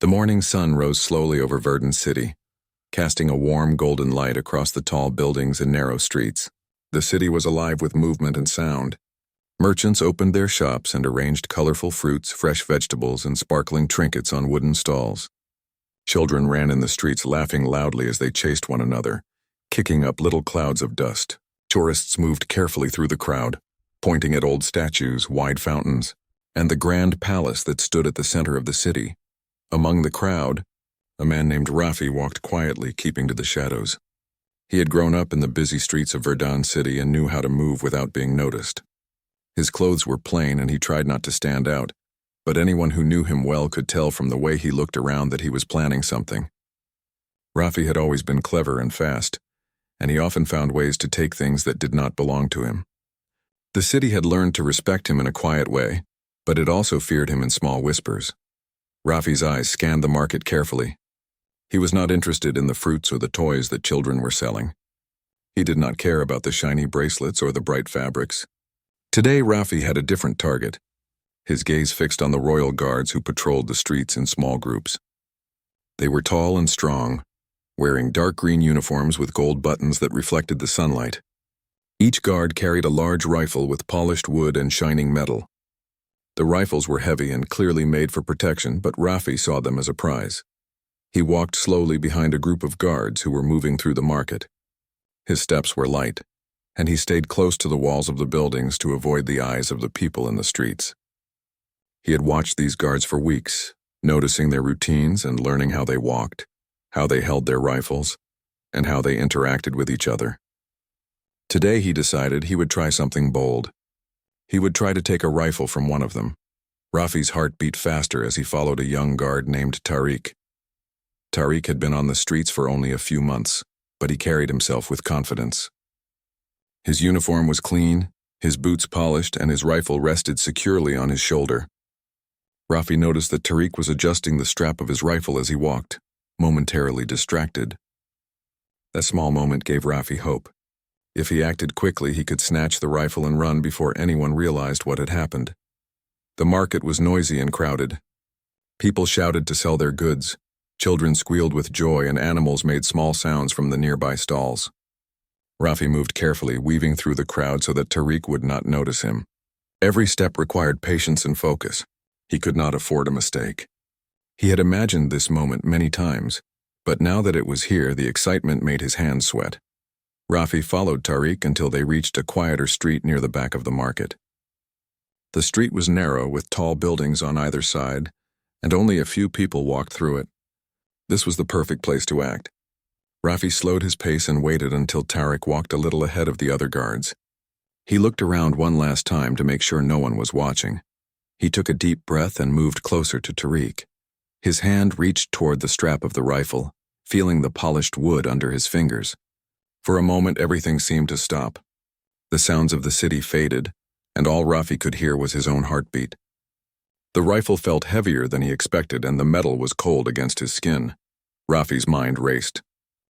The morning sun rose slowly over Verdun City, casting a warm golden light across the tall buildings and narrow streets. The city was alive with movement and sound. Merchants opened their shops and arranged colorful fruits, fresh vegetables, and sparkling trinkets on wooden stalls. Children ran in the streets laughing loudly as they chased one another, kicking up little clouds of dust. Tourists moved carefully through the crowd, pointing at old statues, wide fountains, and the grand palace that stood at the center of the city. Among the crowd, a man named Rafi walked quietly, keeping to the shadows. He had grown up in the busy streets of Verdun City and knew how to move without being noticed. His clothes were plain and he tried not to stand out, but anyone who knew him well could tell from the way he looked around that he was planning something. Rafi had always been clever and fast, and he often found ways to take things that did not belong to him. The city had learned to respect him in a quiet way, but it also feared him in small whispers. Rafi's eyes scanned the market carefully. He was not interested in the fruits or the toys that children were selling. He did not care about the shiny bracelets or the bright fabrics. Today, Rafi had a different target, his gaze fixed on the royal guards who patrolled the streets in small groups. They were tall and strong, wearing dark green uniforms with gold buttons that reflected the sunlight. Each guard carried a large rifle with polished wood and shining metal. The rifles were heavy and clearly made for protection, but Rafi saw them as a prize. He walked slowly behind a group of guards who were moving through the market. His steps were light, and he stayed close to the walls of the buildings to avoid the eyes of the people in the streets. He had watched these guards for weeks, noticing their routines and learning how they walked, how they held their rifles, and how they interacted with each other. Today he decided he would try something bold. He would try to take a rifle from one of them. Rafi's heart beat faster as he followed a young guard named Tariq. Tariq had been on the streets for only a few months, but he carried himself with confidence. His uniform was clean, his boots polished, and his rifle rested securely on his shoulder. Rafi noticed that Tariq was adjusting the strap of his rifle as he walked, momentarily distracted. That small moment gave Rafi hope. If he acted quickly, he could snatch the rifle and run before anyone realized what had happened. The market was noisy and crowded. People shouted to sell their goods, children squealed with joy, and animals made small sounds from the nearby stalls. Rafi moved carefully, weaving through the crowd so that Tariq would not notice him. Every step required patience and focus. He could not afford a mistake. He had imagined this moment many times, but now that it was here, the excitement made his hands sweat. Rafi followed Tariq until they reached a quieter street near the back of the market. The street was narrow with tall buildings on either side, and only a few people walked through it. This was the perfect place to act. Rafi slowed his pace and waited until Tariq walked a little ahead of the other guards. He looked around one last time to make sure no one was watching. He took a deep breath and moved closer to Tariq. His hand reached toward the strap of the rifle, feeling the polished wood under his fingers. For a moment, everything seemed to stop. The sounds of the city faded, and all Rafi could hear was his own heartbeat. The rifle felt heavier than he expected, and the metal was cold against his skin. Rafi's mind raced.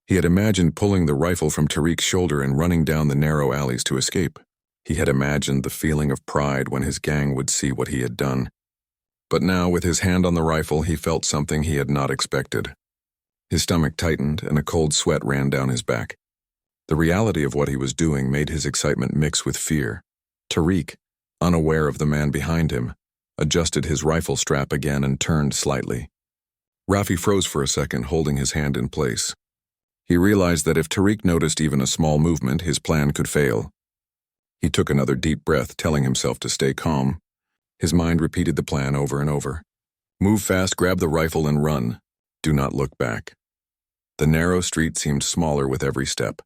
He had imagined pulling the rifle from Tariq's shoulder and running down the narrow alleys to escape. He had imagined the feeling of pride when his gang would see what he had done. But now, with his hand on the rifle, he felt something he had not expected. His stomach tightened, and a cold sweat ran down his back. The reality of what he was doing made his excitement mix with fear. Tariq, unaware of the man behind him, adjusted his rifle strap again and turned slightly. Rafi froze for a second, holding his hand in place. He realized that if Tariq noticed even a small movement, his plan could fail. He took another deep breath, telling himself to stay calm. His mind repeated the plan over and over. Move fast, grab the rifle, and run. Do not look back. The narrow street seemed smaller with every step.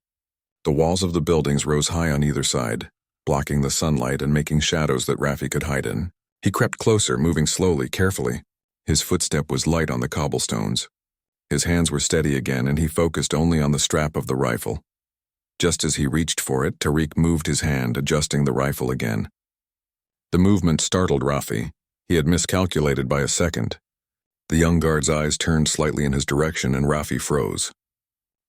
The walls of the buildings rose high on either side, blocking the sunlight and making shadows that Rafi could hide in. He crept closer, moving slowly, carefully. His footstep was light on the cobblestones. His hands were steady again, and he focused only on the strap of the rifle. Just as he reached for it, Tariq moved his hand, adjusting the rifle again. The movement startled Rafi. He had miscalculated by a second. The young guard's eyes turned slightly in his direction, and Rafi froze.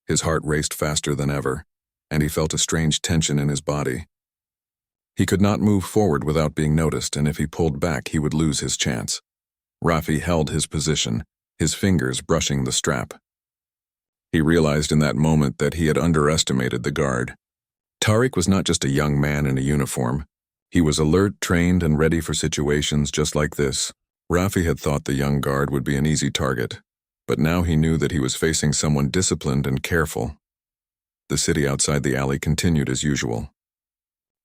His heart raced faster than ever, and he felt a strange tension in his body. He could not move forward without being noticed, and if he pulled back, he would lose his chance. Rafi held his position, his fingers brushing the strap. He realized in that moment that he had underestimated the guard. Tariq was not just a young man in a uniform. He was alert, trained, and ready for situations just like this. Rafi had thought the young guard would be an easy target, but now he knew that he was facing someone disciplined and careful. The city outside the alley continued as usual.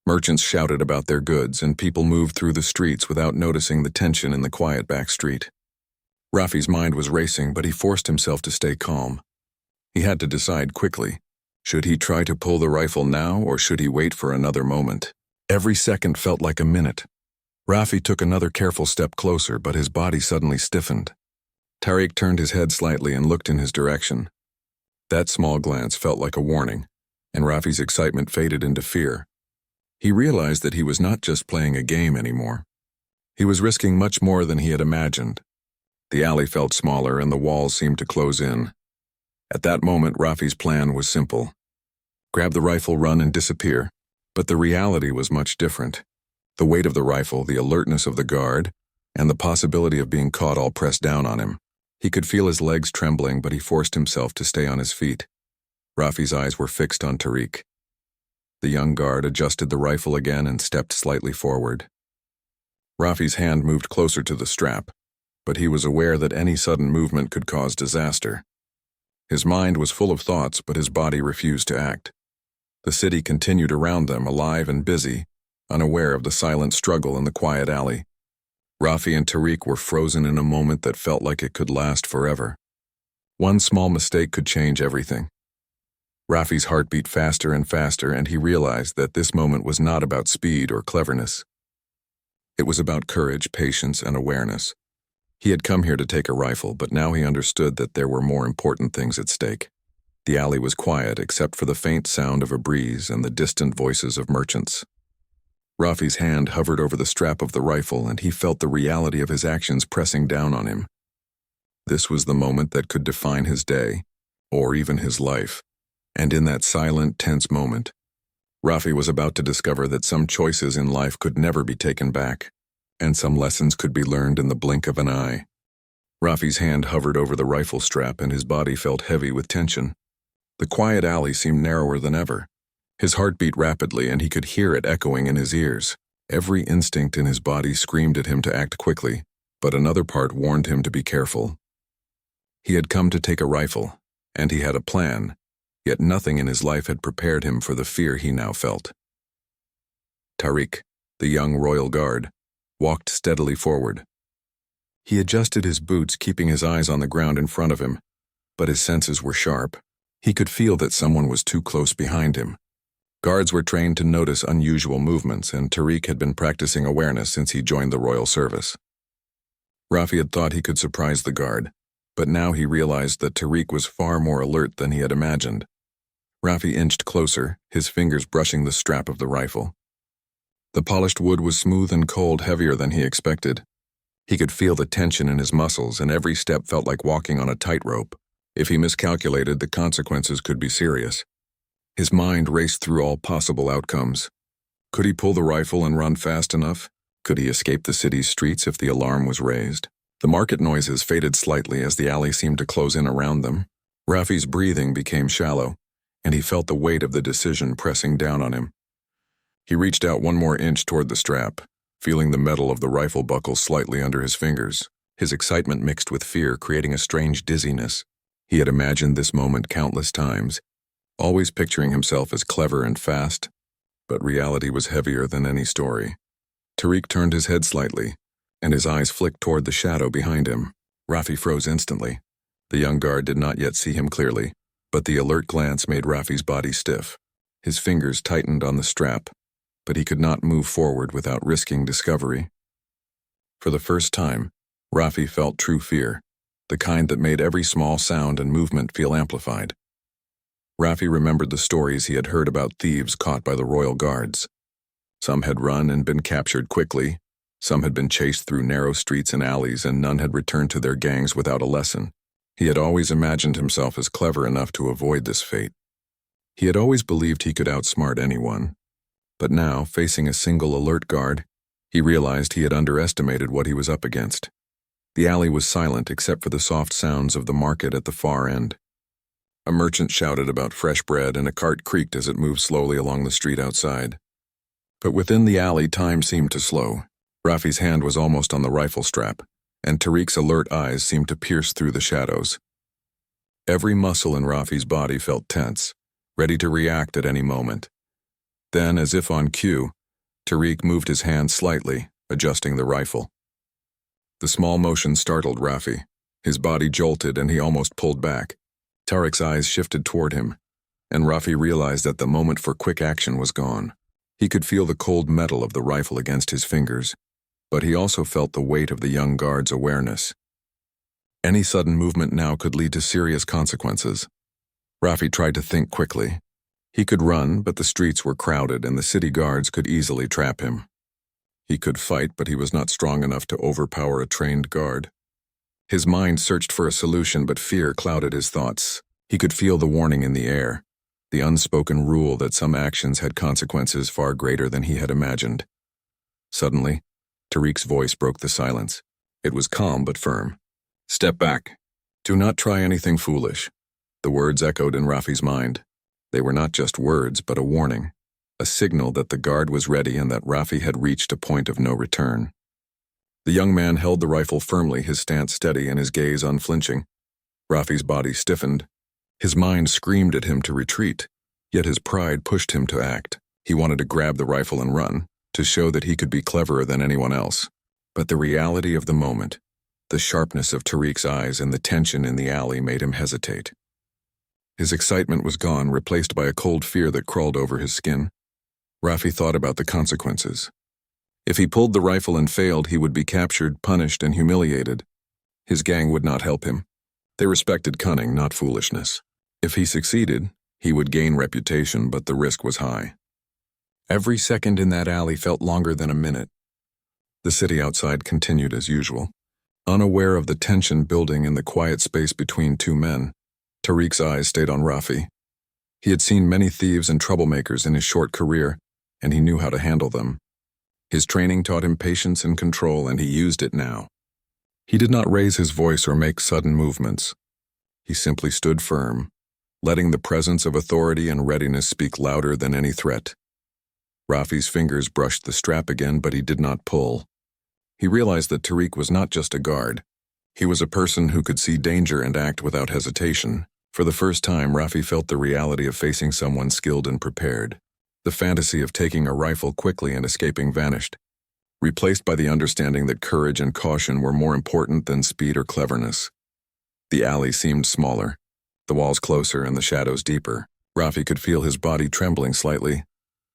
Merchants shouted about their goods, and people moved through the streets without noticing the tension in the quiet back street. Rafi's mind was racing, but he forced himself to stay calm. He had to decide quickly. Should he try to pull the rifle now, or should he wait for another moment? Every second felt like a minute. Rafi took another careful step closer, but his body suddenly stiffened. Tariq turned his head slightly and looked in his direction. That small glance felt like a warning, and Rafi's excitement faded into fear. He realized that he was not just playing a game anymore. He was risking much more than he had imagined. The alley felt smaller and the walls seemed to close in. At that moment, Rafi's plan was simple. Grab the rifle, run, and disappear. But the reality was much different. The weight of the rifle, the alertness of the guard, and the possibility of being caught all pressed down on him. He could feel his legs trembling, but he forced himself to stay on his feet. Rafi's eyes were fixed on Tariq. The young guard adjusted the rifle again and stepped slightly forward. Rafi's hand moved closer to the strap, but he was aware that any sudden movement could cause disaster. His mind was full of thoughts, but his body refused to act. The city continued around them, alive and busy, unaware of the silent struggle in the quiet alley. Rafi and Tariq were frozen in a moment that felt like it could last forever. One small mistake could change everything. Rafi's heart beat faster and faster, and he realized that this moment was not about speed or cleverness. It was about courage, patience, and awareness. He had come here to take a rifle, but now he understood that there were more important things at stake. The alley was quiet except for the faint sound of a breeze and the distant voices of merchants. Rafi's hand hovered over the strap of the rifle, and he felt the reality of his actions pressing down on him. This was the moment that could define his day, or even his life. And in that silent, tense moment, Rafi was about to discover that some choices in life could never be taken back, and some lessons could be learned in the blink of an eye. Rafi's hand hovered over the rifle strap, and his body felt heavy with tension. The quiet alley seemed narrower than ever. His heart beat rapidly, and he could hear it echoing in his ears. Every instinct in his body screamed at him to act quickly, but another part warned him to be careful. He had come to take a rifle, and he had a plan, yet nothing in his life had prepared him for the fear he now felt. Tariq, the young royal guard, walked steadily forward. He adjusted his boots, keeping his eyes on the ground in front of him, but his senses were sharp. He could feel that someone was too close behind him. Guards were trained to notice unusual movements, and Tariq had been practicing awareness since he joined the royal service. Rafi had thought he could surprise the guard, but now he realized that Tariq was far more alert than he had imagined. Rafi inched closer, his fingers brushing the strap of the rifle. The polished wood was smooth and cold, heavier than he expected. He could feel the tension in his muscles, and every step felt like walking on a tightrope. If he miscalculated, the consequences could be serious. His mind raced through all possible outcomes. Could he pull the rifle and run fast enough? Could he escape the city's streets if the alarm was raised? The market noises faded slightly as the alley seemed to close in around them. Rafi's breathing became shallow, and he felt the weight of the decision pressing down on him. He reached out one more inch toward the strap, feeling the metal of the rifle buckle slightly under his fingers. His excitement mixed with fear, creating a strange dizziness. He had imagined this moment countless times, always picturing himself as clever and fast, but reality was heavier than any story. Tariq turned his head slightly, and his eyes flicked toward the shadow behind him. Rafi froze instantly. The young guard did not yet see him clearly, but the alert glance made Rafi's body stiff. His fingers tightened on the strap, but he could not move forward without risking discovery. For the first time, Rafi felt true fear, the kind that made every small sound and movement feel amplified. Rafi remembered the stories he had heard about thieves caught by the royal guards. Some had run and been captured quickly, some had been chased through narrow streets and alleys, and none had returned to their gangs without a lesson. He had always imagined himself as clever enough to avoid this fate. He had always believed he could outsmart anyone. But now, facing a single alert guard, he realized he had underestimated what he was up against. The alley was silent except for the soft sounds of the market at the far end. A merchant shouted about fresh bread and a cart creaked as it moved slowly along the street outside. But within the alley, time seemed to slow. Rafi's hand was almost on the rifle strap, and Tariq's alert eyes seemed to pierce through the shadows. Every muscle in Rafi's body felt tense, ready to react at any moment. Then, as if on cue, Tariq moved his hand slightly, adjusting the rifle. The small motion startled Rafi. His body jolted and he almost pulled back. Tariq's eyes shifted toward him, and Rafi realized that the moment for quick action was gone. He could feel the cold metal of the rifle against his fingers, but he also felt the weight of the young guard's awareness. Any sudden movement now could lead to serious consequences. Rafi tried to think quickly. He could run, but the streets were crowded and the city guards could easily trap him. He could fight, but he was not strong enough to overpower a trained guard. His mind searched for a solution, but fear clouded his thoughts. He could feel the warning in the air, the unspoken rule that some actions had consequences far greater than he had imagined. Suddenly, Tariq's voice broke the silence. It was calm but firm. "Step back. Do not try anything foolish." The words echoed in Rafi's mind. They were not just words, but a warning, a signal that the guard was ready and that Rafi had reached a point of no return. The young man held the rifle firmly, his stance steady and his gaze unflinching. Rafi's body stiffened. His mind screamed at him to retreat, yet his pride pushed him to act. He wanted to grab the rifle and run, to show that he could be cleverer than anyone else. But the reality of the moment, the sharpness of Tariq's eyes and the tension in the alley made him hesitate. His excitement was gone, replaced by a cold fear that crawled over his skin. Rafi thought about the consequences. If he pulled the rifle and failed, he would be captured, punished, and humiliated. His gang would not help him. They respected cunning, not foolishness. If he succeeded, he would gain reputation, but the risk was high. Every second in that alley felt longer than a minute. The city outside continued as usual. Unaware of the tension building in the quiet space between two men, Tariq's eyes stayed on Rafi. He had seen many thieves and troublemakers in his short career, and he knew how to handle them. His training taught him patience and control, and he used it now. He did not raise his voice or make sudden movements. He simply stood firm, letting the presence of authority and readiness speak louder than any threat. Rafi's fingers brushed the strap again, but he did not pull. He realized that Tariq was not just a guard. He was a person who could see danger and act without hesitation. For the first time, Rafi felt the reality of facing someone skilled and prepared. The fantasy of taking a rifle quickly and escaping vanished, replaced by the understanding that courage and caution were more important than speed or cleverness. The alley seemed smaller, the walls closer and the shadows deeper. Rafi could feel his body trembling slightly,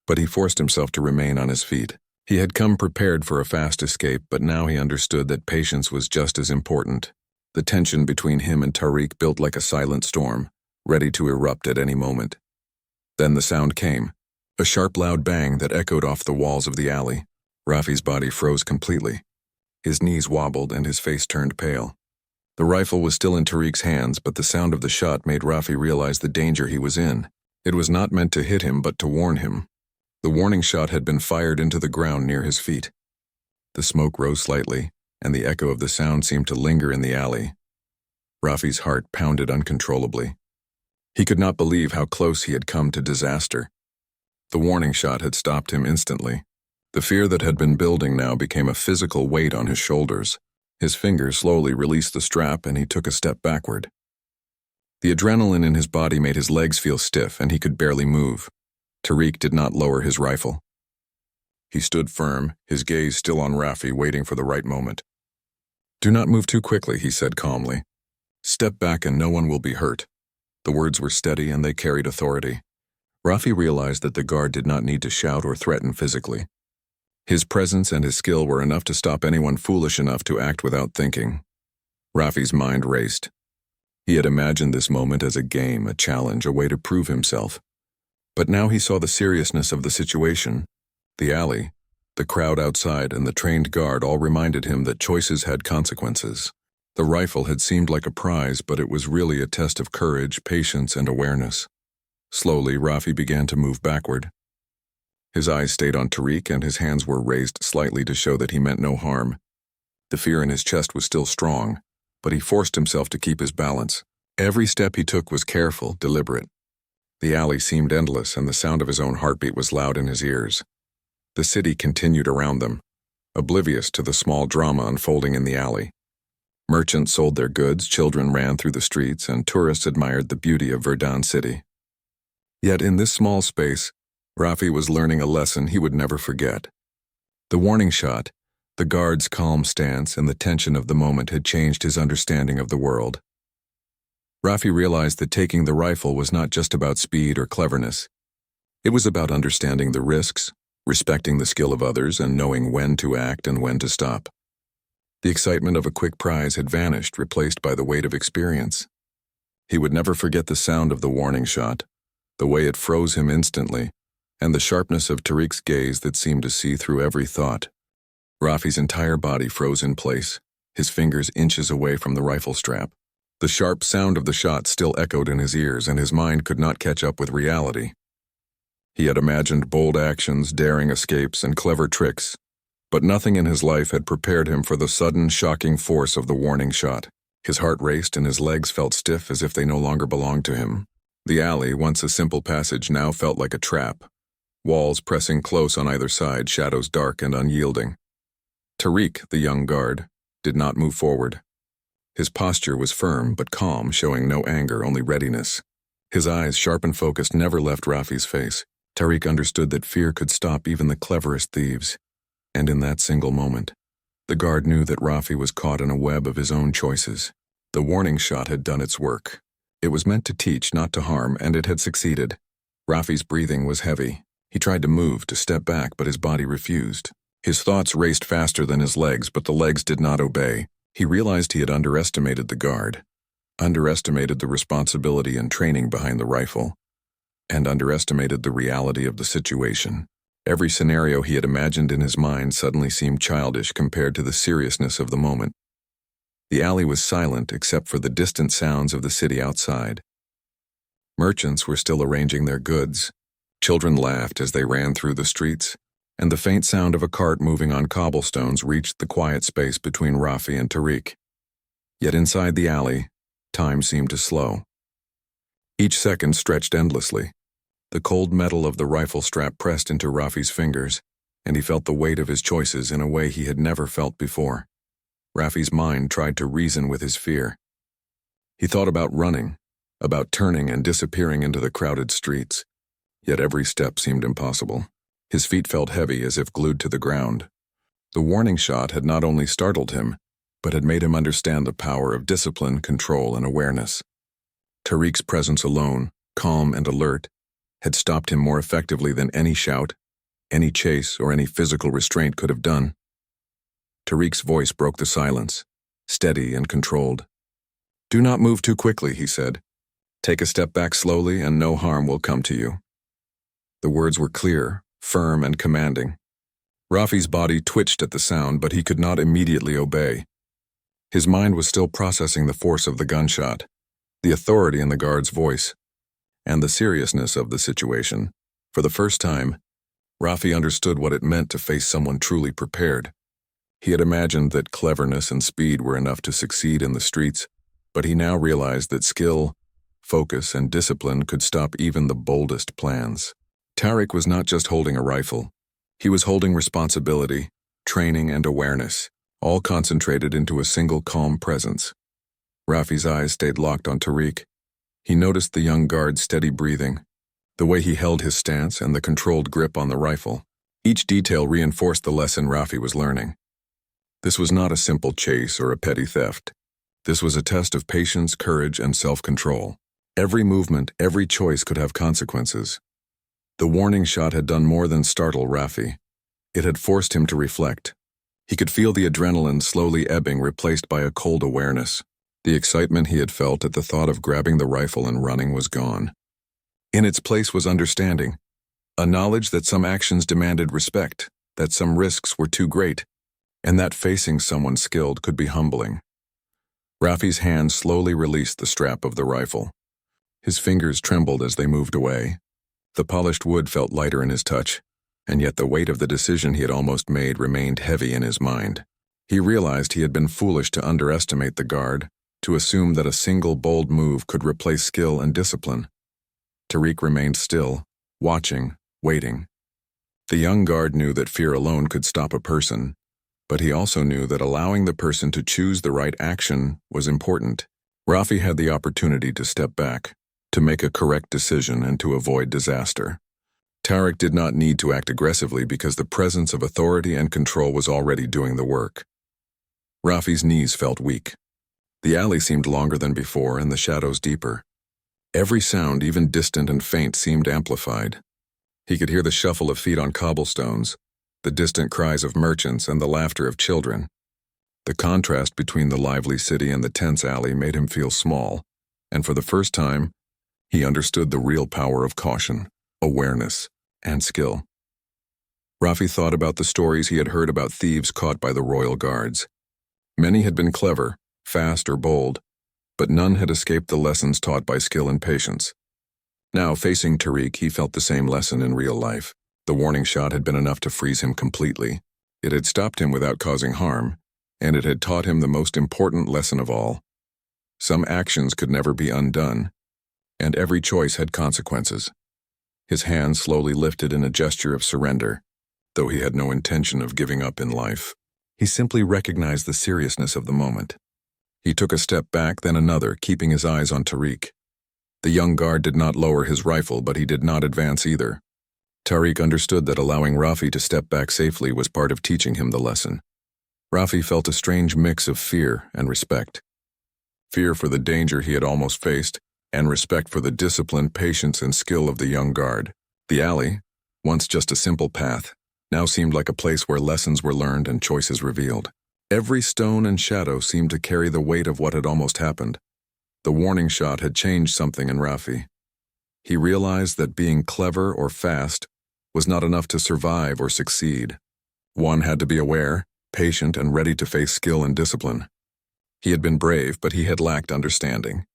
but he forced himself to remain on his feet. He had come prepared for a fast escape, but now he understood that patience was just as important. The tension between him and Tariq built like a silent storm, ready to erupt at any moment. Then the sound came, a sharp, loud bang that echoed off the walls of the alley. Rafi's body froze completely. His knees wobbled and his face turned pale. The rifle was still in Tariq's hands, but the sound of the shot made Rafi realize the danger he was in. It was not meant to hit him, but to warn him. The warning shot had been fired into the ground near his feet. The smoke rose slightly, and the echo of the sound seemed to linger in the alley. Rafi's heart pounded uncontrollably. He could not believe how close he had come to disaster. The warning shot had stopped him instantly. The fear that had been building now became a physical weight on his shoulders. His fingers slowly released the strap and he took a step backward. The adrenaline in his body made his legs feel stiff and he could barely move. Tariq did not lower his rifle. He stood firm, his gaze still on Rafi, waiting for the right moment. "Do not move too quickly," he said calmly. "Step back and no one will be hurt." The words were steady and they carried authority. Rafi realized that the guard did not need to shout or threaten physically. His presence and his skill were enough to stop anyone foolish enough to act without thinking. Rafi's mind raced. He had imagined this moment as a game, a challenge, a way to prove himself. But now he saw the seriousness of the situation. The alley, the crowd outside, and the trained guard all reminded him that choices had consequences. The rifle had seemed like a prize, but it was really a test of courage, patience, and awareness. Slowly, Rafi began to move backward. His eyes stayed on Tariq and his hands were raised slightly to show that he meant no harm. The fear in his chest was still strong, but he forced himself to keep his balance. Every step he took was careful, deliberate. The alley seemed endless, and the sound of his own heartbeat was loud in his ears. The city continued around them, oblivious to the small drama unfolding in the alley. Merchants sold their goods, children ran through the streets, and tourists admired the beauty of Verdun City. Yet in this small space, Rafi was learning a lesson he would never forget. The warning shot, the guard's calm stance, and the tension of the moment had changed his understanding of the world. Rafi realized that taking the rifle was not just about speed or cleverness. It was about understanding the risks, respecting the skill of others, and knowing when to act and when to stop. The excitement of a quick prize had vanished, replaced by the weight of experience. He would never forget the sound of the warning shot, the way it froze him instantly, and the sharpness of Tariq's gaze that seemed to see through every thought. Rafi's entire body froze in place, his fingers inches away from the rifle strap. The sharp sound of the shot still echoed in his ears, and his mind could not catch up with reality. He had imagined bold actions, daring escapes, and clever tricks, but nothing in his life had prepared him for the sudden, shocking force of the warning shot. His heart raced and his legs felt stiff as if they no longer belonged to him. The alley, once a simple passage, now felt like a trap. Walls pressing close on either side, shadows dark and unyielding. Tariq, the young guard, did not move forward. His posture was firm but calm, showing no anger, only readiness. His eyes, sharp and focused, never left Rafi's face. Tariq understood that fear could stop even the cleverest thieves. And in that single moment, the guard knew that Rafi was caught in a web of his own choices. The warning shot had done its work. It was meant to teach, not to harm, and it had succeeded. Rafi's breathing was heavy. He tried to move, to step back, but his body refused. His thoughts raced faster than his legs, but the legs did not obey. He realized he had underestimated the guard, underestimated the responsibility and training behind the rifle, and underestimated the reality of the situation. Every scenario he had imagined in his mind suddenly seemed childish compared to the seriousness of the moment. The alley was silent except for the distant sounds of the city outside. Merchants were still arranging their goods. Children laughed as they ran through the streets, and the faint sound of a cart moving on cobblestones reached the quiet space between Rafi and Tariq. Yet inside the alley, time seemed to slow. Each second stretched endlessly. The cold metal of the rifle strap pressed into Rafi's fingers, and he felt the weight of his choices in a way he had never felt before. Rafi's mind tried to reason with his fear. He thought about running, about turning and disappearing into the crowded streets, yet every step seemed impossible. His feet felt heavy as if glued to the ground. The warning shot had not only startled him, but had made him understand the power of discipline, control, and awareness. Tariq's presence alone, calm and alert, had stopped him more effectively than any shout, any chase, or any physical restraint could have done. Tariq's voice broke the silence, steady and controlled. "Do not move too quickly," he said. "Take a step back slowly and no harm will come to you." The words were clear, firm, and commanding. Rafi's body twitched at the sound, but he could not immediately obey. His mind was still processing the force of the gunshot, the authority in the guard's voice, and the seriousness of the situation. For the first time, Rafi understood what it meant to face someone truly prepared. He had imagined that cleverness and speed were enough to succeed in the streets, but he now realized that skill, focus, and discipline could stop even the boldest plans. Tariq was not just holding a rifle. He was holding responsibility, training, and awareness, all concentrated into a single calm presence. Rafi's eyes stayed locked on Tariq. He noticed the young guard's steady breathing, the way he held his stance, and the controlled grip on the rifle. Each detail reinforced the lesson Rafi was learning. This was not a simple chase or a petty theft. This was a test of patience, courage, and self-control. Every movement, every choice could have consequences. The warning shot had done more than startle Rafi. It had forced him to reflect. He could feel the adrenaline slowly ebbing, replaced by a cold awareness. The excitement he had felt at the thought of grabbing the rifle and running was gone. In its place was understanding, a knowledge that some actions demanded respect, that some risks were too great, and that facing someone skilled could be humbling. Rafi's hand slowly released the strap of the rifle. His fingers trembled as they moved away. The polished wood felt lighter in his touch, and yet the weight of the decision he had almost made remained heavy in his mind. He realized he had been foolish to underestimate the guard, to assume that a single bold move could replace skill and discipline. Tariq remained still, watching, waiting. The young guard knew that fear alone could stop a person, but he also knew that allowing the person to choose the right action was important. Rafi had the opportunity to step back, to make a correct decision and to avoid disaster. Tariq did not need to act aggressively because the presence of authority and control was already doing the work. Rafi's knees felt weak. The alley seemed longer than before and the shadows deeper. Every sound, even distant and faint, seemed amplified. He could hear the shuffle of feet on cobblestones, the distant cries of merchants and the laughter of children. The contrast between the lively city and the tense alley made him feel small, and for the first time, he understood the real power of caution, awareness, and skill. Rafi thought about the stories he had heard about thieves caught by the royal guards. Many had been clever, fast or bold, but none had escaped the lessons taught by skill and patience. Now, facing Tariq, he felt the same lesson in real life. The warning shot had been enough to freeze him completely. It had stopped him without causing harm, and it had taught him the most important lesson of all. Some actions could never be undone, and every choice had consequences. His hand slowly lifted in a gesture of surrender, though he had no intention of giving up in life. He simply recognized the seriousness of the moment. He took a step back, then another, keeping his eyes on Tariq. The young guard did not lower his rifle, but he did not advance either. Tariq understood that allowing Rafi to step back safely was part of teaching him the lesson. Rafi felt a strange mix of fear and respect. Fear for the danger he had almost faced, and respect for the discipline, patience, and skill of the young guard. The alley, once just a simple path, now seemed like a place where lessons were learned and choices revealed. Every stone and shadow seemed to carry the weight of what had almost happened. The warning shot had changed something in Rafi. He realized that being clever or fast was not enough to survive or succeed. One had to be aware, patient, and ready to face skill and discipline. He had been brave, but he had lacked understanding.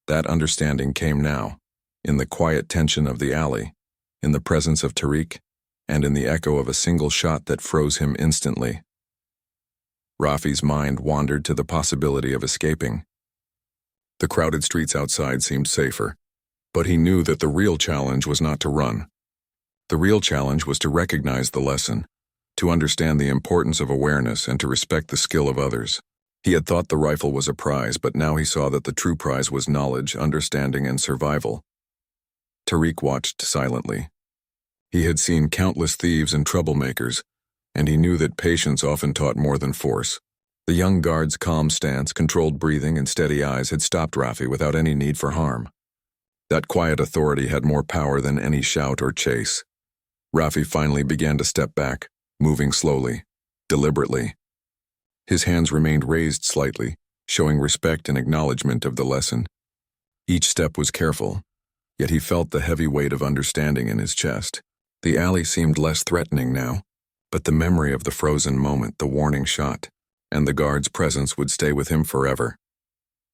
That understanding came now, in the quiet tension of the alley, in the presence of Tariq, and in the echo of a single shot that froze him instantly. Rafi's mind wandered to the possibility of escaping. The crowded streets outside seemed safer, but he knew that the real challenge was not to run. The real challenge was to recognize the lesson, to understand the importance of awareness and to respect the skill of others. He had thought the rifle was a prize, but now he saw that the true prize was knowledge, understanding, and survival. Tariq watched silently. He had seen countless thieves and troublemakers, and he knew that patience often taught more than force. The young guard's calm stance, controlled breathing, and steady eyes had stopped Rafi without any need for harm. That quiet authority had more power than any shout or chase. Rafi finally began to step back, moving slowly, deliberately. His hands remained raised slightly, showing respect and acknowledgement of the lesson. Each step was careful, yet he felt the heavy weight of understanding in his chest. The alley seemed less threatening now, but the memory of the frozen moment, the warning shot, and the guard's presence would stay with him forever.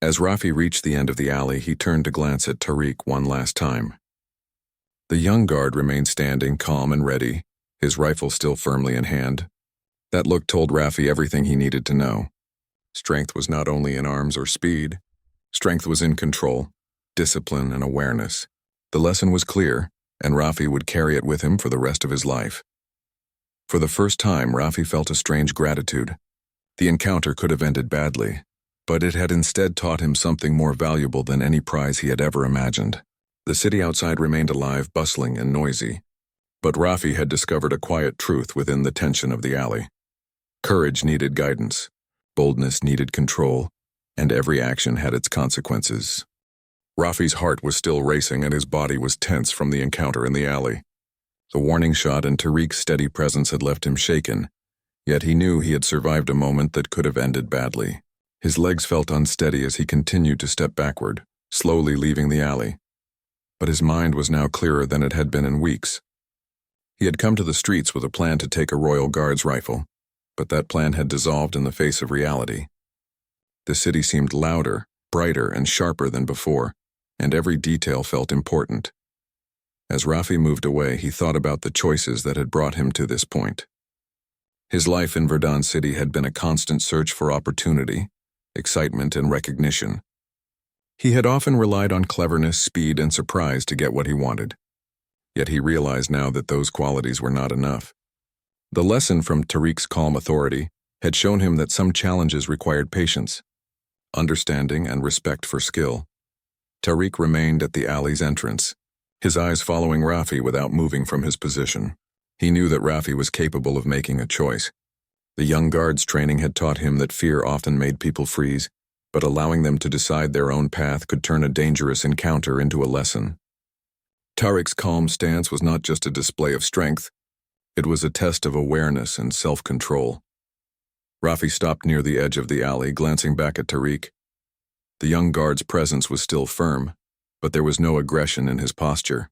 As Rafi reached the end of the alley, he turned to glance at Tariq one last time. The young guard remained standing, calm and ready, his rifle still firmly in hand. That look told Rafi everything he needed to know. Strength was not only in arms or speed. Strength was in control, discipline, and awareness. The lesson was clear, and Rafi would carry it with him for the rest of his life. For the first time, Rafi felt a strange gratitude. The encounter could have ended badly, but it had instead taught him something more valuable than any prize he had ever imagined. The city outside remained alive, bustling, and noisy, but Rafi had discovered a quiet truth within the tension of the alley. Courage needed guidance, boldness needed control, and every action had its consequences. Rafi's heart was still racing and his body was tense from the encounter in the alley. The warning shot and Tariq's steady presence had left him shaken, yet he knew he had survived a moment that could have ended badly. His legs felt unsteady as he continued to step backward, slowly leaving the alley. But his mind was now clearer than it had been in weeks. He had come to the streets with a plan to take a royal guard's rifle, but that plan had dissolved in the face of reality. The city seemed louder, brighter, and sharper than before, and every detail felt important. As Rafi moved away, he thought about the choices that had brought him to this point. His life in Verdun City had been a constant search for opportunity, excitement, and recognition. He had often relied on cleverness, speed, and surprise to get what he wanted. Yet he realized now that those qualities were not enough. The lesson from Tariq's calm authority had shown him that some challenges required patience, understanding, and respect for skill. Tariq remained at the alley's entrance, his eyes following Rafi without moving from his position. He knew that Rafi was capable of making a choice. The young guard's training had taught him that fear often made people freeze, but allowing them to decide their own path could turn a dangerous encounter into a lesson. Tariq's calm stance was not just a display of strength, it was a test of awareness and self-control. Rafi stopped near the edge of the alley, glancing back at Tariq. The young guard's presence was still firm, but there was no aggression in his posture.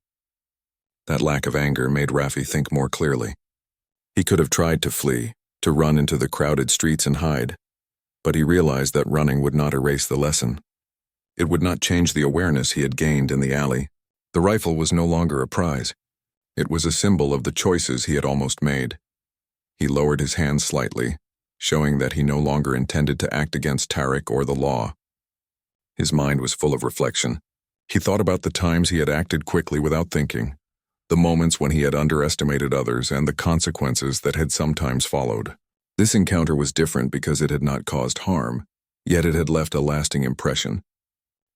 That lack of anger made Rafi think more clearly. He could have tried to flee, to run into the crowded streets and hide, but he realized that running would not erase the lesson. It would not change the awareness he had gained in the alley. The rifle was no longer a prize. It was a symbol of the choices he had almost made. He lowered his hand slightly, showing that he no longer intended to act against Tariq or the law. His mind was full of reflection. He thought about the times he had acted quickly without thinking, the moments when he had underestimated others, and the consequences that had sometimes followed. This encounter was different because it had not caused harm, yet it had left a lasting impression.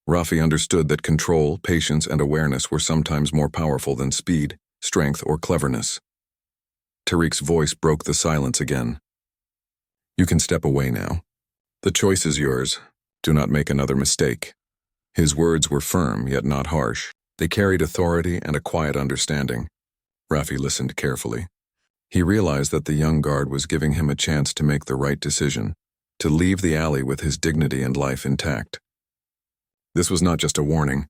Rafi understood that control, patience, and awareness were sometimes more powerful than speed, strength, or cleverness. Tariq's voice broke the silence again. "You can step away now. The choice is yours. Do not make another mistake." His words were firm, yet not harsh. They carried authority and a quiet understanding. Rafi listened carefully. He realized that the young guard was giving him a chance to make the right decision, to leave the alley with his dignity and life intact. This was not just a warning.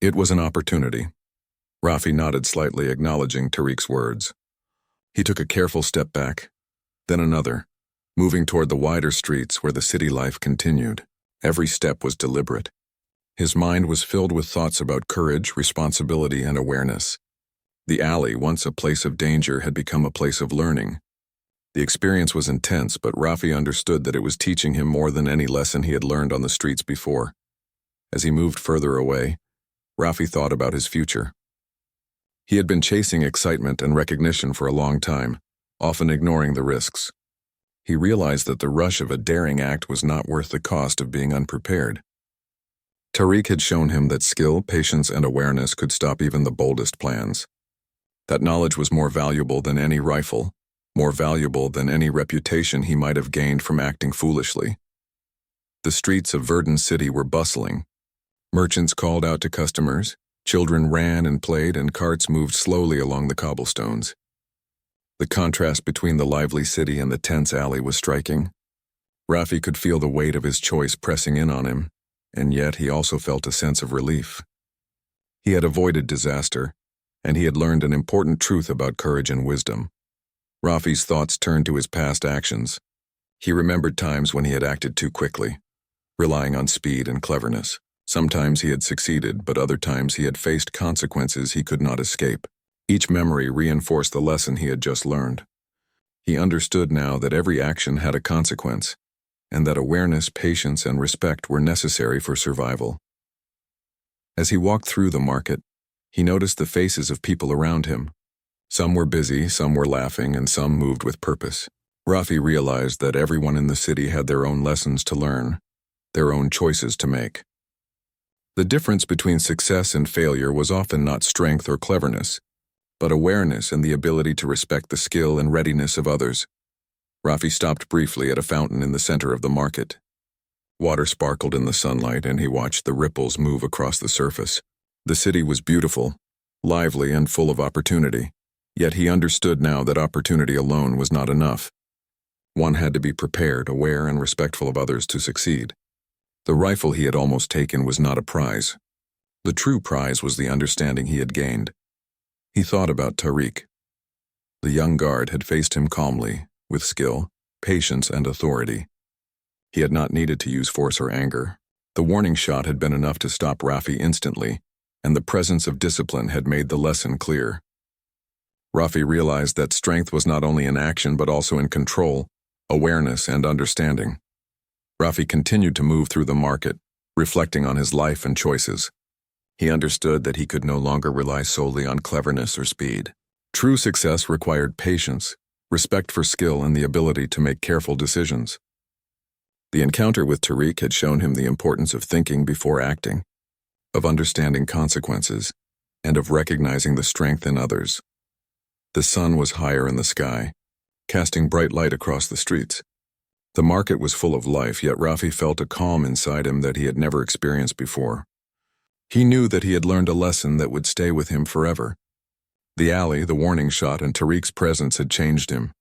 It was an opportunity. Rafi nodded slightly, acknowledging Tariq's words. He took a careful step back, then another, moving toward the wider streets where the city life continued. Every step was deliberate. His mind was filled with thoughts about courage, responsibility, and awareness. The alley, once a place of danger, had become a place of learning. The experience was intense, but Rafi understood that it was teaching him more than any lesson he had learned on the streets before. As he moved further away, Rafi thought about his future. He had been chasing excitement and recognition for a long time, often ignoring the risks. He realized that the rush of a daring act was not worth the cost of being unprepared. Tariq had shown him that skill, patience, and awareness could stop even the boldest plans. That knowledge was more valuable than any rifle, more valuable than any reputation he might have gained from acting foolishly. The streets of Verdun City were bustling. Merchants called out to customers, children ran and played, and carts moved slowly along the cobblestones. The contrast between the lively city and the tense alley was striking. Rafi could feel the weight of his choice pressing in on him, and yet he also felt a sense of relief. He had avoided disaster, and he had learned an important truth about courage and wisdom. Rafi's thoughts turned to his past actions. He remembered times when he had acted too quickly, relying on speed and cleverness. Sometimes he had succeeded, but other times he had faced consequences he could not escape. Each memory reinforced the lesson he had just learned. He understood now that every action had a consequence, and that awareness, patience, and respect were necessary for survival. As he walked through the market, he noticed the faces of people around him. Some were busy, some were laughing, and some moved with purpose. Rafi realized that everyone in the city had their own lessons to learn, their own choices to make. The difference between success and failure was often not strength or cleverness, but awareness and the ability to respect the skill and readiness of others. Rafi stopped briefly at a fountain in the center of the market. Water sparkled in the sunlight, and he watched the ripples move across the surface. The city was beautiful, lively, and full of opportunity, yet he understood now that opportunity alone was not enough. One had to be prepared, aware, and respectful of others to succeed. The rifle he had almost taken was not a prize. The true prize was the understanding he had gained. He thought about Tariq. The young guard had faced him calmly, with skill, patience, and authority. He had not needed to use force or anger. The warning shot had been enough to stop Rafi instantly, and the presence of discipline had made the lesson clear. Rafi realized that strength was not only in action but also in control, awareness, and understanding. Rafi continued to move through the market, reflecting on his life and choices. He understood that he could no longer rely solely on cleverness or speed. True success required patience, respect for skill, and the ability to make careful decisions. The encounter with Tariq had shown him the importance of thinking before acting, of understanding consequences, and of recognizing the strength in others. The sun was higher in the sky, casting bright light across the streets. The market was full of life, yet Rafi felt a calm inside him that he had never experienced before. He knew that he had learned a lesson that would stay with him forever. The alley, the warning shot, and Tariq's presence had changed him.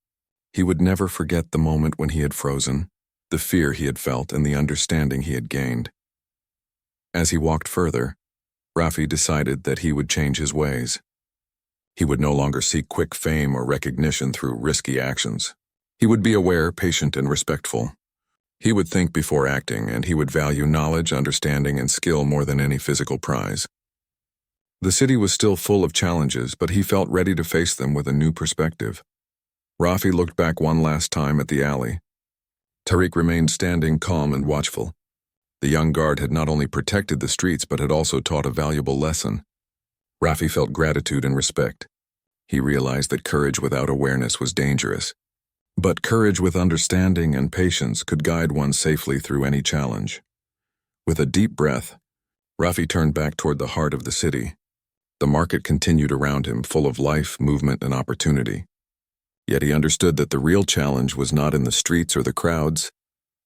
He would never forget the moment when he had frozen, the fear he had felt, and the understanding he had gained. As he walked further, Rafi decided that he would change his ways. He would no longer seek quick fame or recognition through risky actions. He would be aware, patient, and respectful. He would think before acting, and he would value knowledge, understanding, and skill more than any physical prize. The city was still full of challenges, but he felt ready to face them with a new perspective. Rafi looked back one last time at the alley. Tariq remained standing calm and watchful. The young guard had not only protected the streets but had also taught a valuable lesson. Rafi felt gratitude and respect. He realized that courage without awareness was dangerous. But courage with understanding and patience could guide one safely through any challenge. With a deep breath, Rafi turned back toward the heart of the city. The market continued around him, full of life, movement, and opportunity. Yet he understood that the real challenge was not in the streets or the crowds,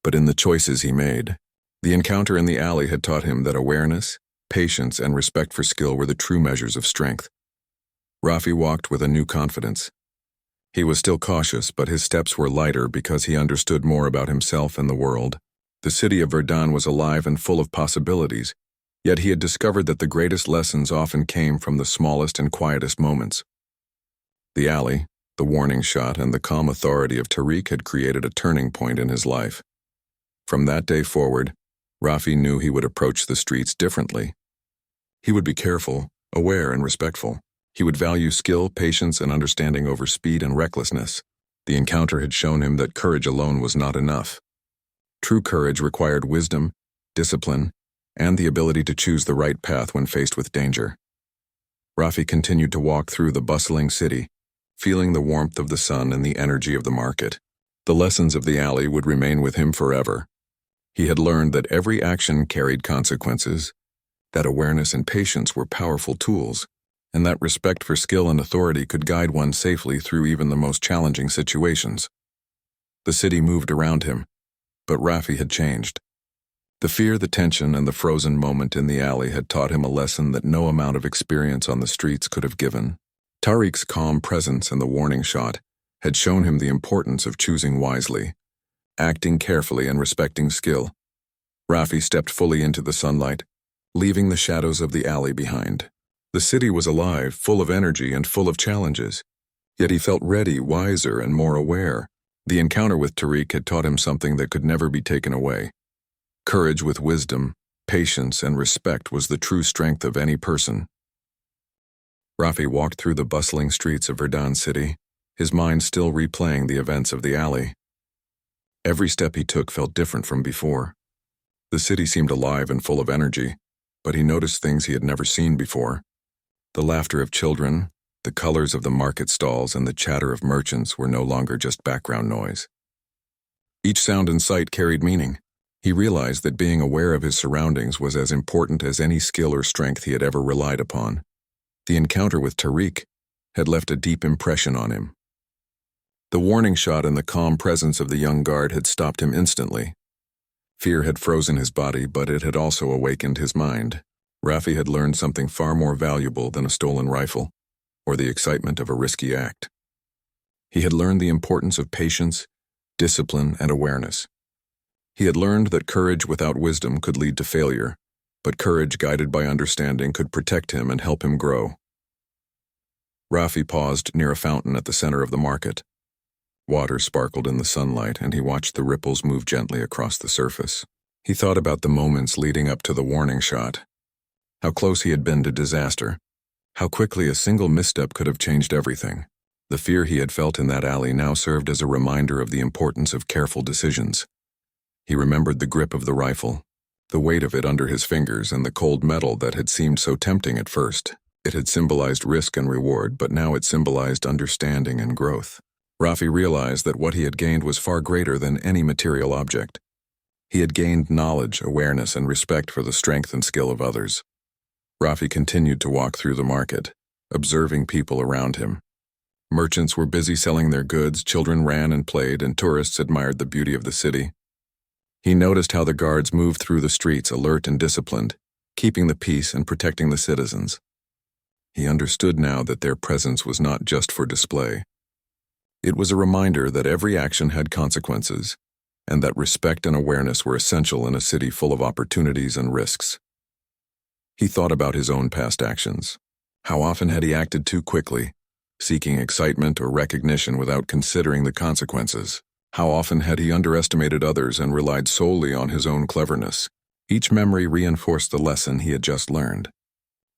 but in the choices he made. The encounter in the alley had taught him that awareness, patience, and respect for skill were the true measures of strength. Rafi walked with a new confidence. He was still cautious, but his steps were lighter because he understood more about himself and the world. The city of Verdun was alive and full of possibilities, yet he had discovered that the greatest lessons often came from the smallest and quietest moments. The alley, the warning shot, and the calm authority of Tariq had created a turning point in his life. From that day forward, Rafi knew he would approach the streets differently. He would be careful, aware, and respectful. He would value skill, patience, and understanding over speed and recklessness. The encounter had shown him that courage alone was not enough. True courage required wisdom, discipline, and the ability to choose the right path when faced with danger. Rafi continued to walk through the bustling city, feeling the warmth of the sun and the energy of the market. The lessons of the alley would remain with him forever. He had learned that every action carried consequences, that awareness and patience were powerful tools, and that respect for skill and authority could guide one safely through even the most challenging situations. The city moved around him, but Rafi had changed. The fear, the tension, and the frozen moment in the alley had taught him a lesson that no amount of experience on the streets could have given. Tariq's calm presence and the warning shot had shown him the importance of choosing wisely, acting carefully, and respecting skill. Rafi stepped fully into the sunlight, leaving the shadows of the alley behind. The city was alive, full of energy, and full of challenges. Yet he felt ready, wiser, and more aware. The encounter with Tariq had taught him something that could never be taken away. Courage with wisdom, patience, and respect was the true strength of any person. Rafi walked through the bustling streets of Verdun City, his mind still replaying the events of the alley. Every step he took felt different from before. The city seemed alive and full of energy, but he noticed things he had never seen before. The laughter of children, the colors of the market stalls, and the chatter of merchants were no longer just background noise. Each sound and sight carried meaning. He realized that being aware of his surroundings was as important as any skill or strength he had ever relied upon. The encounter with Tariq had left a deep impression on him. The warning shot and the calm presence of the young guard had stopped him instantly. Fear had frozen his body, but it had also awakened his mind. Rafi had learned something far more valuable than a stolen rifle or the excitement of a risky act. He had learned the importance of patience, discipline, and awareness. He had learned that courage without wisdom could lead to failure, but courage guided by understanding could protect him and help him grow. Rafi paused near a fountain at the center of the market. Water sparkled in the sunlight, and he watched the ripples move gently across the surface. He thought about the moments leading up to the warning shot, how close he had been to disaster, how quickly a single misstep could have changed everything. The fear he had felt in that alley now served as a reminder of the importance of careful decisions. He remembered the grip of the rifle, the weight of it under his fingers, and the cold metal that had seemed so tempting at first. It had symbolized risk and reward, but now it symbolized understanding and growth. Rafi realized that what he had gained was far greater than any material object. He had gained knowledge, awareness, and respect for the strength and skill of others. Rafi continued to walk through the market, observing people around him. Merchants were busy selling their goods, children ran and played, and tourists admired the beauty of the city. He noticed how the guards moved through the streets, alert and disciplined, keeping the peace and protecting the citizens. He understood now that their presence was not just for display. It was a reminder that every action had consequences, and that respect and awareness were essential in a city full of opportunities and risks. He thought about his own past actions. How often had he acted too quickly, seeking excitement or recognition without considering the consequences? How often had he underestimated others and relied solely on his own cleverness? Each memory reinforced the lesson he had just learned.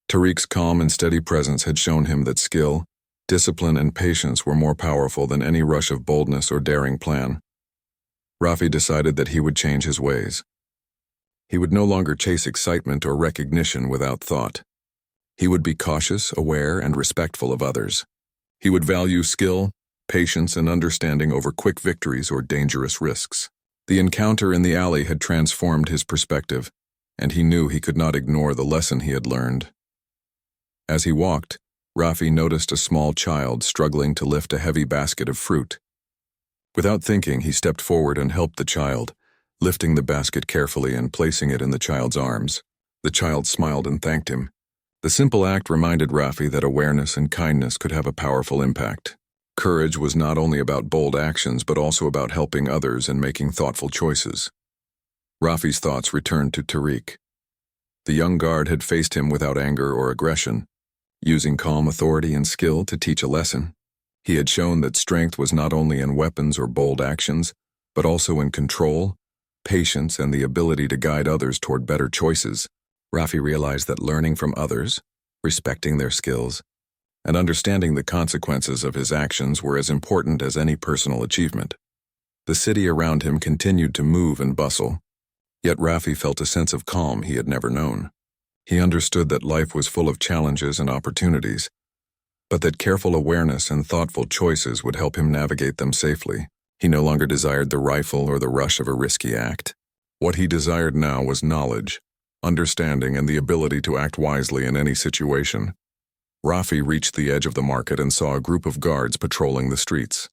Tariq's calm and steady presence had shown him that skill, discipline, and patience were more powerful than any rush of boldness or daring plan. Rafi decided that he would change his ways. He would no longer chase excitement or recognition without thought. He would be cautious, aware, and respectful of others. He would value skill, patience, and understanding over quick victories or dangerous risks. The encounter in the alley had transformed his perspective, and he knew he could not ignore the lesson he had learned. As he walked, Rafi noticed a small child struggling to lift a heavy basket of fruit. Without thinking, he stepped forward and helped the child, lifting the basket carefully and placing it in the child's arms. The child smiled and thanked him. The simple act reminded Rafi that awareness and kindness could have a powerful impact. Courage was not only about bold actions, but also about helping others and making thoughtful choices. Rafi's thoughts returned to Tariq. The young guard had faced him without anger or aggression, using calm authority and skill to teach a lesson. He had shown that strength was not only in weapons or bold actions, but also in control, patience, and the ability to guide others toward better choices. Rafi realized that learning from others, respecting their skills, and understanding the consequences of his actions were as important as any personal achievement. The city around him continued to move and bustle, yet Rafi felt a sense of calm he had never known. He understood that life was full of challenges and opportunities, but that careful awareness and thoughtful choices would help him navigate them safely. He no longer desired the rifle or the rush of a risky act. What he desired now was knowledge, understanding, and the ability to act wisely in any situation. Rafi reached the edge of the market and saw a group of guards patrolling the streets.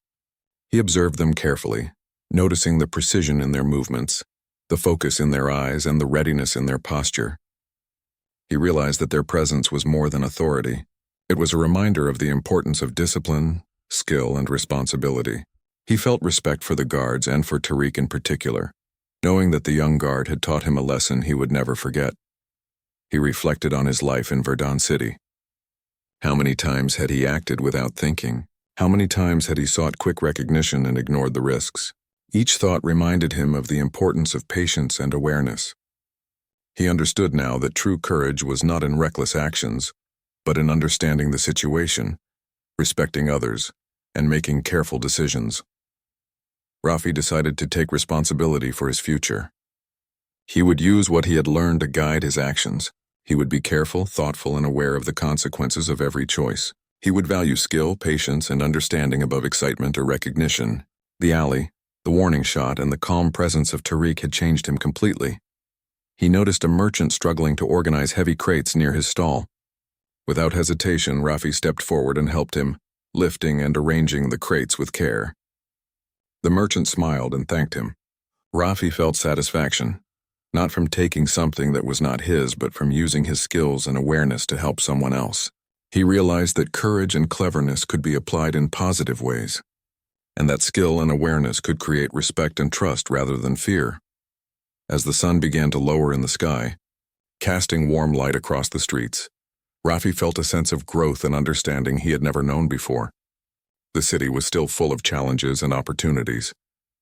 He observed them carefully, noticing the precision in their movements, the focus in their eyes, and the readiness in their posture. He realized that their presence was more than authority. It was a reminder of the importance of discipline, skill, and responsibility. He felt respect for the guards and for Tariq in particular, knowing that the young guard had taught him a lesson he would never forget. He reflected on his life in Verdun City. How many times had he acted without thinking? How many times had he sought quick recognition and ignored the risks? Each thought reminded him of the importance of patience and awareness. He understood now that true courage was not in reckless actions, but in understanding the situation, respecting others, and making careful decisions. Rafi decided to take responsibility for his future. He would use what he had learned to guide his actions. He would be careful, thoughtful, and aware of the consequences of every choice. He would value skill, patience, and understanding above excitement or recognition. The alley, the warning shot, and the calm presence of Tariq had changed him completely. He noticed a merchant struggling to organize heavy crates near his stall. Without hesitation, Rafi stepped forward and helped him, lifting and arranging the crates with care. The merchant smiled and thanked him. Rafi felt satisfaction, not from taking something that was not his, but from using his skills and awareness to help someone else. He realized that courage and cleverness could be applied in positive ways, and that skill and awareness could create respect and trust rather than fear. As the sun began to lower in the sky, casting warm light across the streets, Rafi felt a sense of growth and understanding he had never known before. The city was still full of challenges and opportunities,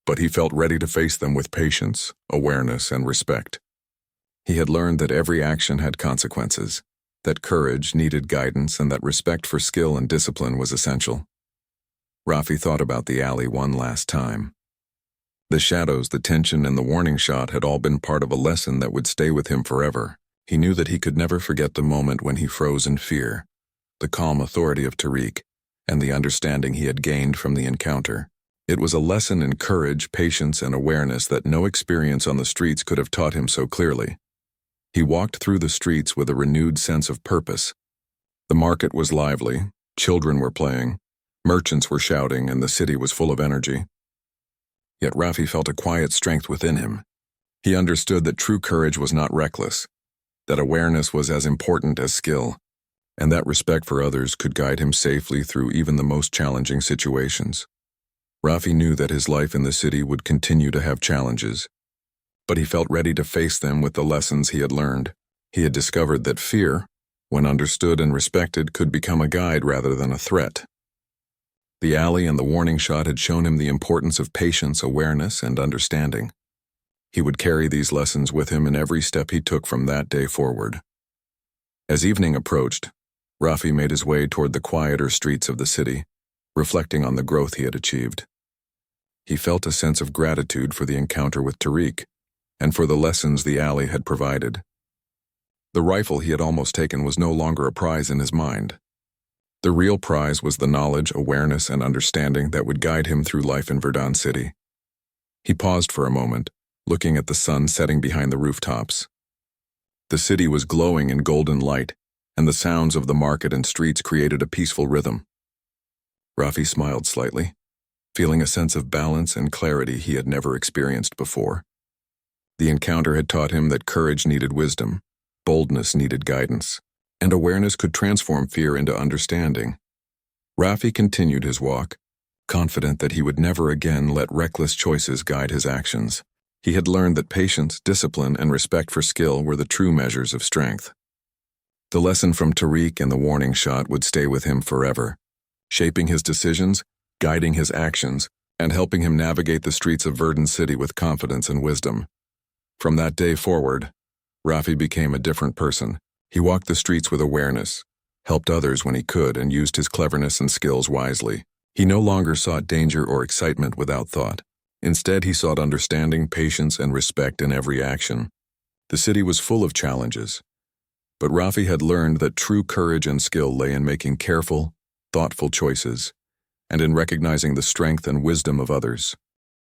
but he felt ready to face them with patience, awareness, and respect. He had learned that every action had consequences, that courage needed guidance, and that respect for skill and discipline was essential. Rafi thought about the alley one last time. The shadows, the tension, and the warning shot had all been part of a lesson that would stay with him forever. He knew that he could never forget the moment when he froze in fear, the calm authority of Tariq, and the understanding he had gained from the encounter. It was a lesson in courage, patience, and awareness that no experience on the streets could have taught him so clearly. He walked through the streets with a renewed sense of purpose. The market was lively, children were playing, merchants were shouting, and the city was full of energy. Yet Rafi felt a quiet strength within him. He understood that true courage was not reckless, that awareness was as important as skill, and that respect for others could guide him safely through even the most challenging situations. Rafi knew that his life in the city would continue to have challenges, but he felt ready to face them with the lessons he had learned. He had discovered that fear, when understood and respected, could become a guide rather than a threat. The alley and the warning shot had shown him the importance of patience, awareness, and understanding. He would carry these lessons with him in every step he took from that day forward. As evening approached, Rafi made his way toward the quieter streets of the city, reflecting on the growth he had achieved. He felt a sense of gratitude for the encounter with Tariq, and for the lessons the alley had provided. The rifle he had almost taken was no longer a prize in his mind. The real prize was the knowledge, awareness, and understanding that would guide him through life in Verdun City. He paused for a moment, looking at the sun setting behind the rooftops. The city was glowing in golden light, and the sounds of the market and streets created a peaceful rhythm. Rafi smiled slightly, feeling a sense of balance and clarity he had never experienced before. The encounter had taught him that courage needed wisdom, boldness needed guidance, and awareness could transform fear into understanding. Rafi continued his walk, confident that he would never again let reckless choices guide his actions. He had learned that patience, discipline, and respect for skill were the true measures of strength. The lesson from Tariq and the warning shot would stay with him forever, shaping his decisions, guiding his actions, and helping him navigate the streets of Verdun City with confidence and wisdom. From that day forward, Rafi became a different person. He walked the streets with awareness, helped others when he could, and used his cleverness and skills wisely. He no longer sought danger or excitement without thought. Instead, he sought understanding, patience, and respect in every action. The city was full of challenges, but Rafi had learned that true courage and skill lay in making careful, thoughtful choices, and in recognizing the strength and wisdom of others.